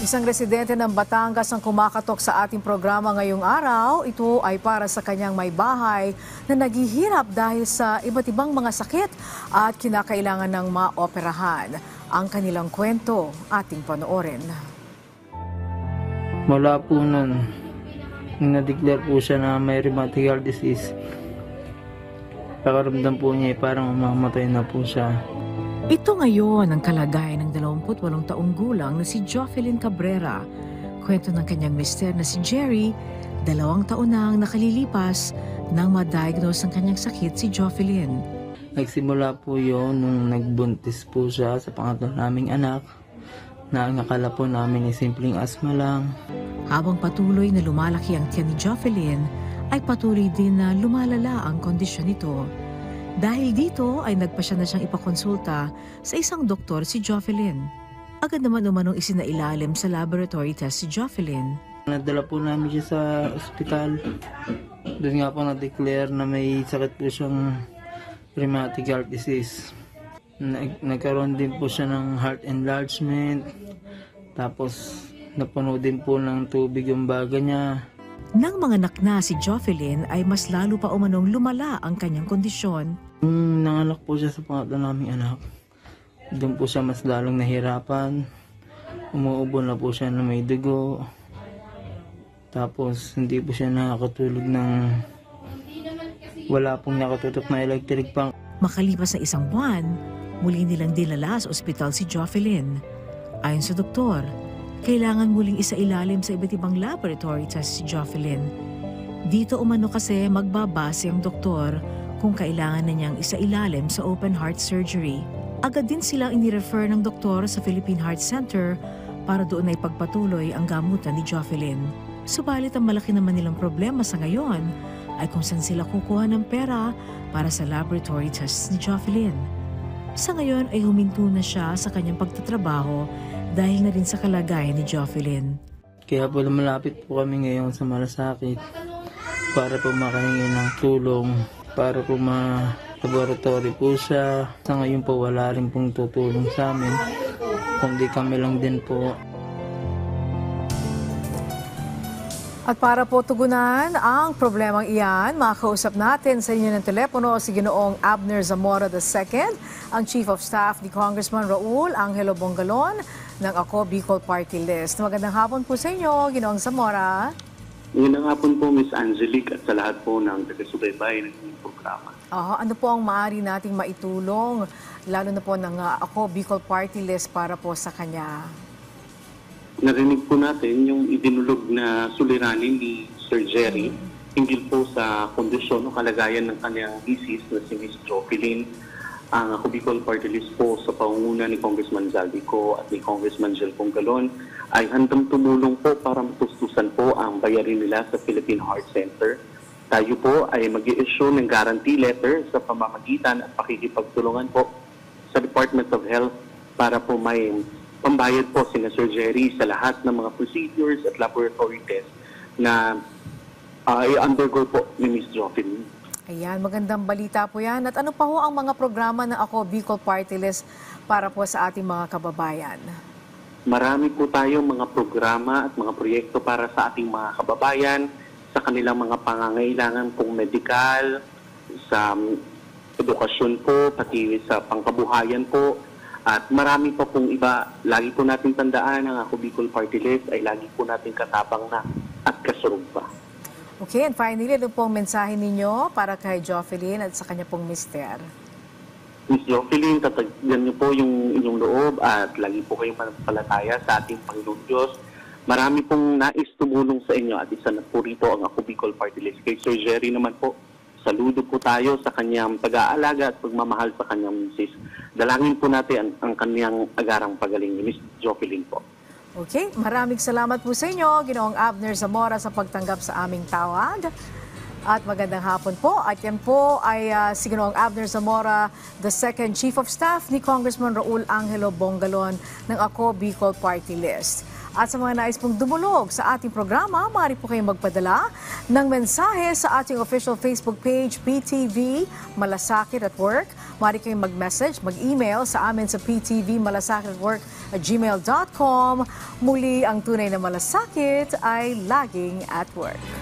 Isang residente ng Batangas ang kumakatok sa ating programa ngayong araw. Ito ay para sa kanyang may bahay na naghihirap dahil sa iba't ibang mga sakit at kinakailangan ng maoperahan. Ang kanilang kwento, ating panoorin. Mula po nun, na-declare po siya na may rheumatoid disease. Pakaramdam po niya parang mamamatay na po siya. Ito ngayon ang kalagayan ng 28 taong gulang na si Jofelyn Cabrera. Kwento ng kanyang mister na si Jerry, 2 taon na ang nakalilipas nang ma-diagnose ang kanyang sakit si Jofelyn. Nagsimula po yun nung nagbuntis po siya sa pangatlo naming anak, na ang akala po namin ay simpleng asma lang. Habang patuloy na lumalaki ang tiyan ni Jofelyn, ay patuloy din na lumalala ang kondisyon nito. Dahil dito ay nagpa siya na siyang ipakonsulta sa isang doktor si Jofelyn. Agad naman umanong isinailalim sa laboratory test si Jofelyn. Nadala po namin siya sa ospital. Doon nga po na-declare na may sakit po siyang rheumatic heart disease. Nagkaroon din po siya ng heart enlargement. Tapos napuno din po ng tubig yung baga niya. Nang manganak na si Jofelyn ay mas lalo pa umanong lumala ang kanyang kondisyon. Nung nanganak po siya sa pangatlo naming anak, doon po siya mas lalong nahirapan. Umuubo na po siya na may dugo. Tapos hindi po siya nakakatulog ng wala pong nakatutok na electric pang. Makalipas na 1 buwan, muli nilang dinala sa ospital si Jofelyn. Ayon sa doktor, kailangan muling isailalim sa iba't ibang laboratory test si Jofelyn. Dito umano kasi magbabase ang doktor kung kailangan na niyang isailalim sa open heart surgery. Agad din silang inirefer ng doktor sa Philippine Heart Center para doon ay pagpatuloy ang gamutan ni Jofelyn. Subalit ang malaki naman nilang problema sa ngayon ay kung saan sila kukuha ng pera para sa laboratory tests ni Jofelyn. Sa ngayon ay huminto na siya sa kanyang pagtatrabaho dahil na rin sa kalagayan ni Jofelyn. Kaya po lumalapit po kami ngayon sa malasakit para po makahingi ng tulong, para po ma-laboratory po siya. Sa ngayon po wala rin pong tutulong sa amin, kundi kami lang din po. At para po tugunan ang problemang iyan, makausap natin sa inyo ng telepono si Ginoong Abner Zamora II, ang Chief of Staff ni Congressman Raul Angelo Bongalon ng Ako Bicol Party List. Magandang hapon po sa inyo, Ginoong Zamora. Magandang hapon po, Ms. Angelique, at sa lahat po ng taga-subaybay ng inyong programa. Ano po ang maaari nating maitulong, lalo na po ng Ako Bicol Party List para po sa kanya? Narinig po natin yung idinulog na suliranin ni Sir Jerry hinggil po sa kondisyon o kalagayan ng kanyang misis na si Ms. Jofelyn. Ang Ako Bicol Party List po sa pangunguna ni Congressman Zaldico at ni Congressman Jel Bongalon ay handang tumulong po para matustusan po ang bayarin nila sa Philippine Heart Center. Tayo po ay mag-i-issue ng guarantee letter sa pamamagitan at pakikipagtulungan po sa Department of Health para po may pambayad po si Sir Jerry sa lahat ng mga procedures at laboratory tests na i-undergo po ni Ms. Jofelyn. Ayan, magandang balita po yan. At ano pa ho ang mga programa ng Ako Bicol Party List para po sa ating mga kababayan? Marami po tayong mga programa at mga proyekto para sa ating mga kababayan sa kanilang mga pangangailangan pong medikal, sa edukasyon po, pati sa pangkabuhayan po. At marami pa pong iba. Lagi po natin tandaan ang Ako Bicol Party List ay lagi po natin katabang na at kasurog pa. Okay, and finally, ano pong mensahe ninyo para kay Jofelyn at sa kanya pong mister? Ms. Jofelyn, tatagyan niyo po yung inyong loob at lagi po kayong manampalataya sa ating Panginoon Diyos. Marami pong nais tumulong sa inyo at isa na po rito ang Ako Bicol Party List. Kay Sir Jerry naman po, saludo po tayo sa kanyang pag-aalaga at pagmamahal sa kanyang misis. Dalangin po natin ang kanyang agarang pagaling ni Ms. Jofelyn po. Okay, maraming salamat po sa inyo, Ginoong Abner Zamora, sa pagtanggap sa aming tawag. At magandang hapon po. At yan po ay si Ginoong Abner Zamora, the second Chief of Staff ni Congressman Raul Angelo Bongalon ng Ako Bicol Party List. At sa mga nais pong dumulog sa ating programa, maaari po kayong magpadala ng mensahe sa ating official Facebook page, PTV Malasakit at Work. Maaari kayong mag-message, mag-email sa amin sa ptvmalasakitwork@gmail.com. Muli, ang tunay na malasakit ay laging at work.